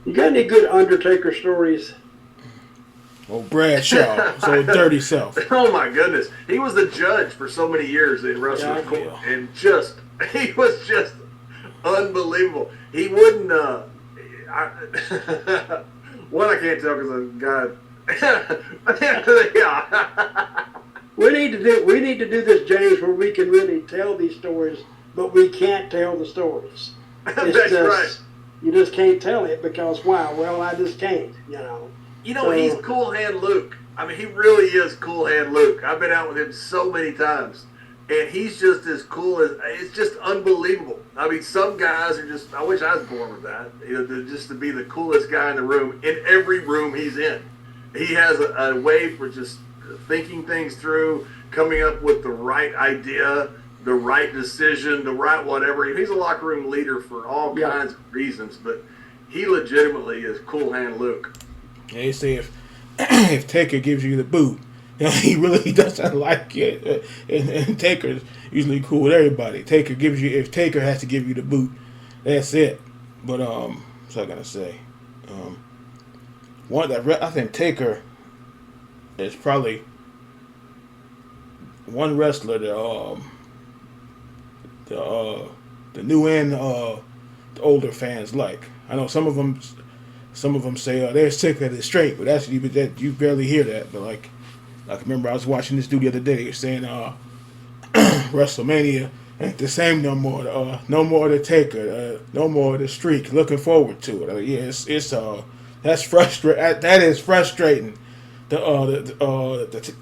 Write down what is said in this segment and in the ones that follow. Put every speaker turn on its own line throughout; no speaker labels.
You got any good Undertaker stories?
Oh, Bradshaw, so dirty self.
Oh my goodness, he was the judge for so many years in wrestling
Yeah.
court,
Yeah.
and just he was just unbelievable. He wouldn't. One I can't tell because the guy. Yeah.
We need to do this, James, where we can really tell these stories, but we can't tell the stories. It's
That's right.
just you just can't tell it because why? Well, I just can't, you know.
You know, he's
So
Cool Hand Luke. I mean, he really is Cool Hand Luke. I've been out with him so many times, and he's just as cool as it's just unbelievable. I mean, some guys are just. I wish I was born with that. You know, just to be the coolest guy in the room in every room he's in. He has a way for just thinking things through, coming up with the right idea, the right decision, the right whatever. He's a locker room leader for all
yeah,
kinds of reasons, but he legitimately is Cool Hand Luke.
They say if if Taker gives you the boot, you know, he really doesn't like it. And Taker's usually cool with everybody. Taker gives you if Taker has to give you the boot, that's it. But what's I gonna say? One that I think Taker is probably one wrestler that the new and the older fans like. I know some of them say they're sick of it straight, but that's that you barely hear that. But like I remember I was watching this dude the other day. He was saying WrestleMania ain't the same no more. No more the Taker. No more the streak. Looking forward to it. Yeah, it's that's frustrating. That is frustrating. The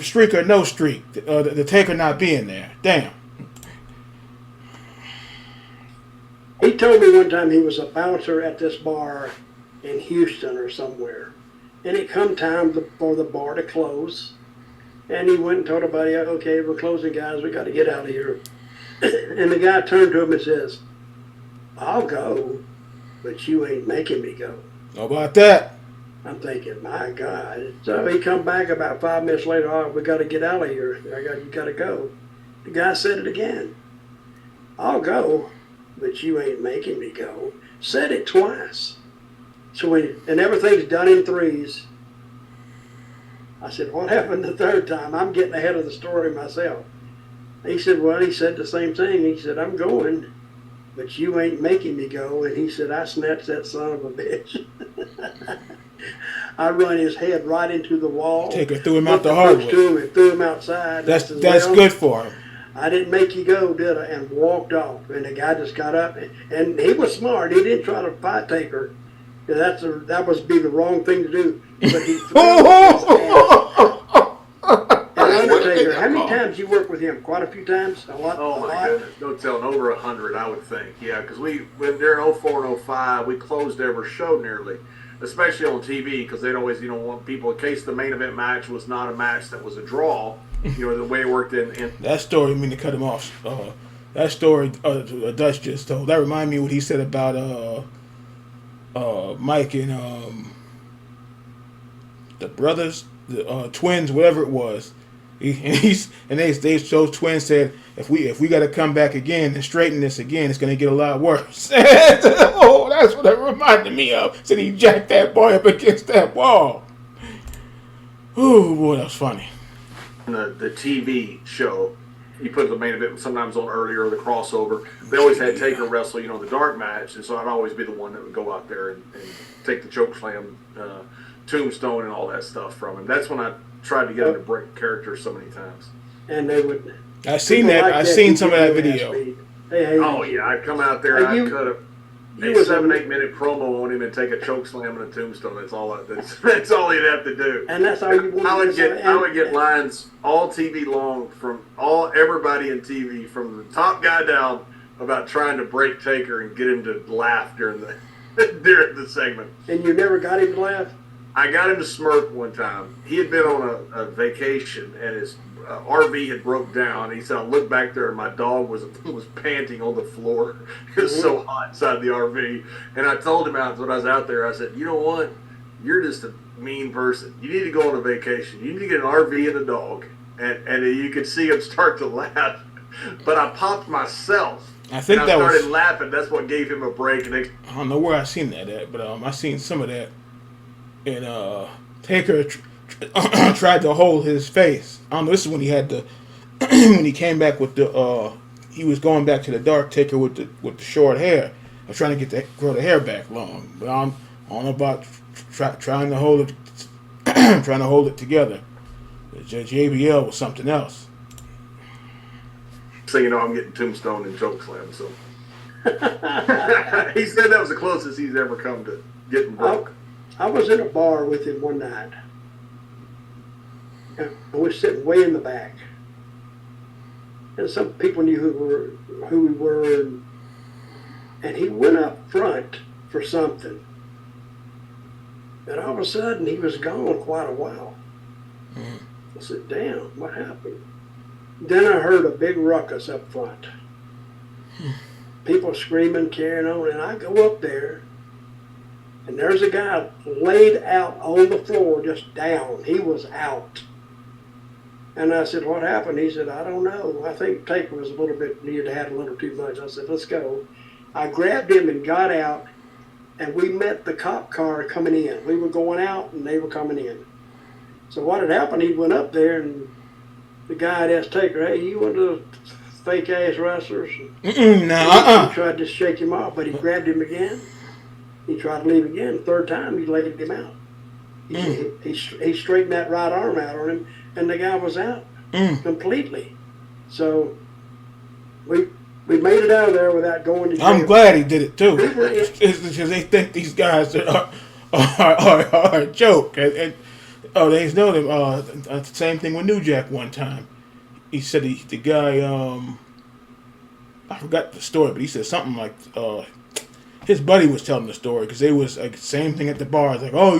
streak or no streak. The Taker not being there. Damn.
he told me one time he was a bouncer at this bar in Houston or somewhere, and it come time for the bar to close, and he went and told everybody, "Okay, we're closing, guys. We got to get out of here." And the guy turned to him and says, "I'll go, but you ain't making me go."
How about that?
I'm thinking, my God. So he come back about 5 minutes later. Oh, we got to get out of here. You got to go. The guy said it again. I'll go, but you ain't making me go. Said it twice. So and everything's done in threes. I said, what happened the third time? I'm getting ahead of the story myself. He said, well, he said the same thing. He said, I'm going, but you ain't making me go. And he said, I snatched that son of a bitch. I run his head right into the wall.
Taker threw him out
Put
the
the
hard
punch
way.
to him and threw him outside.
That's
I said,
that's
well,
good for him.
I didn't make you go, did I? And walked off. And the guy just got up. And he was smart. He didn't try to fight Taker. That was be the wrong thing to do. But he threw his ass. And Undertaker, how many times you worked with him? Quite a few times? A lot?
Oh
a
my
lot?
goodness, no telling, over 100, I would think. Yeah, because when during 04 and 05, we closed every show nearly, especially on TV, because they'd always, want people, in case the main event match was not a match that was a draw, the way it worked in
That story, I mean to cut him off. That story Dutch just told. That reminded me of what he said about Mike and the brothers, the twins, whatever it was. Those twins said if we got to come back again and straighten this again, it's going to get a lot worse. Oh, that's what it reminded me of. Said he jacked that boy up against that wall. Ooh, boy, that was funny.
the TV show. You put the main event sometimes on earlier or the crossover. They always had Taker wrestle, the dark match, and so I'd always be the one that would go out there and take the choke slam, tombstone, and all that stuff from him. That's when I tried to get him to break character so many times.
And they would.
I seen that.
Like
I seen some of that
give you
video.
ass beat. Hey,
Oh yeah, I'd come out there and I'd cut a
was
7-8 minute promo on him and take a choke slam and a tombstone. That's all he'd have to do.
And that's all you want.
I would get lines all TV long from everybody in TV, from the top guy down, about trying to break Taker and get him to laugh during the segment.
And you never got him to laugh?
I got him to smirk one time. He had been on a vacation and his RV had broke down. He said, I looked back there and my dog was panting on the floor. It was so hot inside the RV. And I told him when I was out there, I said, you know what? You're just a mean person. You need to go on a vacation. You need to get an RV and a dog. And you could see him start to laugh. but I popped myself.
I think
and I
that
started
was.
laughing. That's what gave him a break. And
I don't know where I seen that at, but I seen some of that. And Taker tried to hold his face. I don't know. This is when he had the when he came back with the. He was going back to the dark Taker with the short hair. I was trying to grow the hair back long, but I don't know about trying to hold it trying to hold it together. JBL was something else.
so you know, I'm getting tombstone and chokeslam. So he said that was the closest he's ever come to getting broke.
I was in a bar with him one night. And I was sitting way in the back. And some people knew who we were, and he went up front for something. And all of a sudden, he was gone quite a while. I said, damn, what happened? Then I heard a big ruckus up front. People screaming, carrying on, and I go up there, and there's a guy laid out on the floor, just down. He was out. And I said, what happened? He said, I don't know. I think Taker was had a little too much. I said, let's go. I grabbed him and got out, and we met the cop car coming in. We were going out, and they were coming in. So what had happened, he went up there, and the guy had asked Taker, hey, you one of the fake-ass wrestlers? He tried to shake him off, but he grabbed him again. He tried to leave again. The third time, he laid him out. He straightened that right arm out on him, and the guy was out completely. So we made it out of there without going to jail.
I'm glad he did it too, because they think these guys are a joke. They know them. The same thing with New Jack one time. He said the guy, I forgot the story, but he said something like his buddy was telling the story because they was like same thing at the bar. It's like, oh,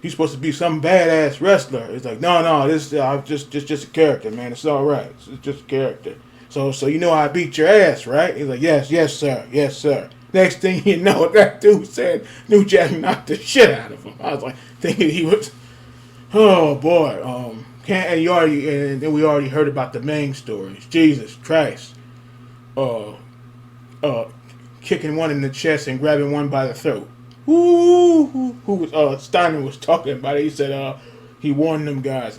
you supposed to be some badass wrestler. It's like, no, this just a character, man. It's all right. It's just a character. So you know I beat your ass, right? He's like, yes, sir. Next thing you know, that dude said New Jack knocked the shit out of him. I was like, thinking he was, oh boy. And then we already heard about the main stories. Jesus Christ. Kicking one in the chest and grabbing one by the throat. Who was Steiner was talking about it. He said he warned them guys,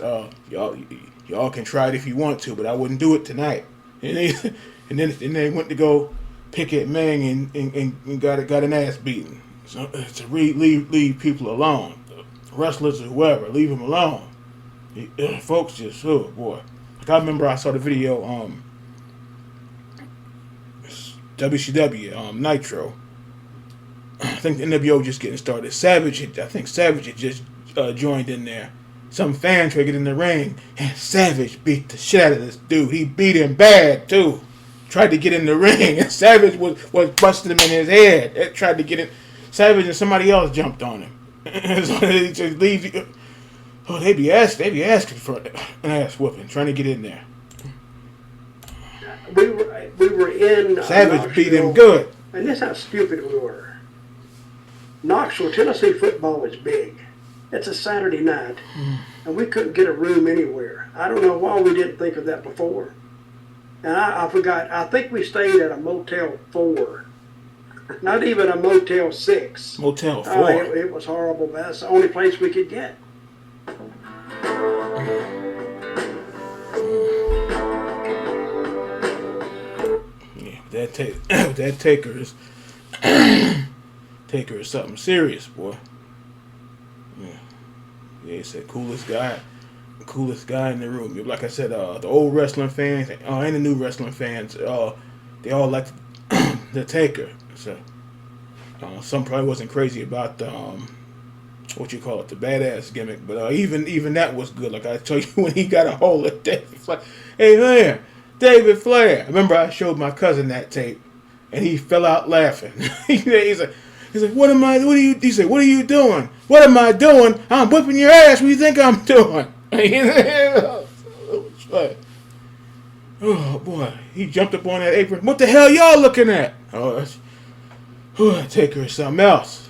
y'all can try it if you want to, but I wouldn't do it tonight. And they went to go pick at Mang and got an ass beaten. So to leave people alone, wrestlers or whoever, leave them alone. Folks just, oh boy. Like I remember I saw the video WCW Nitro. I think the NWO just getting started. I think Savage had just joined in there. Some fan tried to get in the ring, and Savage beat the shit out of this dude. He beat him bad too. Tried to get in the ring, and Savage was busting him in his head. It tried to get in. Savage and somebody else jumped on him. So they just leave. Oh, they be asking for an ass whooping, trying to get in there.
We were in
Savage beat him good.
And this is how stupid we were. Knoxville, Tennessee football is big. It's a Saturday night, and we couldn't get a room anywhere. I don't know why we didn't think of that before. And I forgot. I think we stayed at a Motel 4, not even a Motel 6.
Motel 4.
It was horrible. That's the only place we could get.
Yeah, that Taker is Taker is something serious, boy. Yeah, he said coolest guy in the room. Like I said, the old wrestling fans and the new wrestling fans, they all like the Taker. So some probably wasn't crazy about the the badass gimmick, but even that was good. Like I told you, when he got a hold of David Flair, hey man, David Flair. I remember I showed my cousin that tape, and he fell out laughing. He's like, what are you? He said, what are you doing? What am I doing? I'm whipping your ass. What do you think I'm doing? Oh boy, he jumped up on that apron. What the hell y'all looking at? Taker is something else.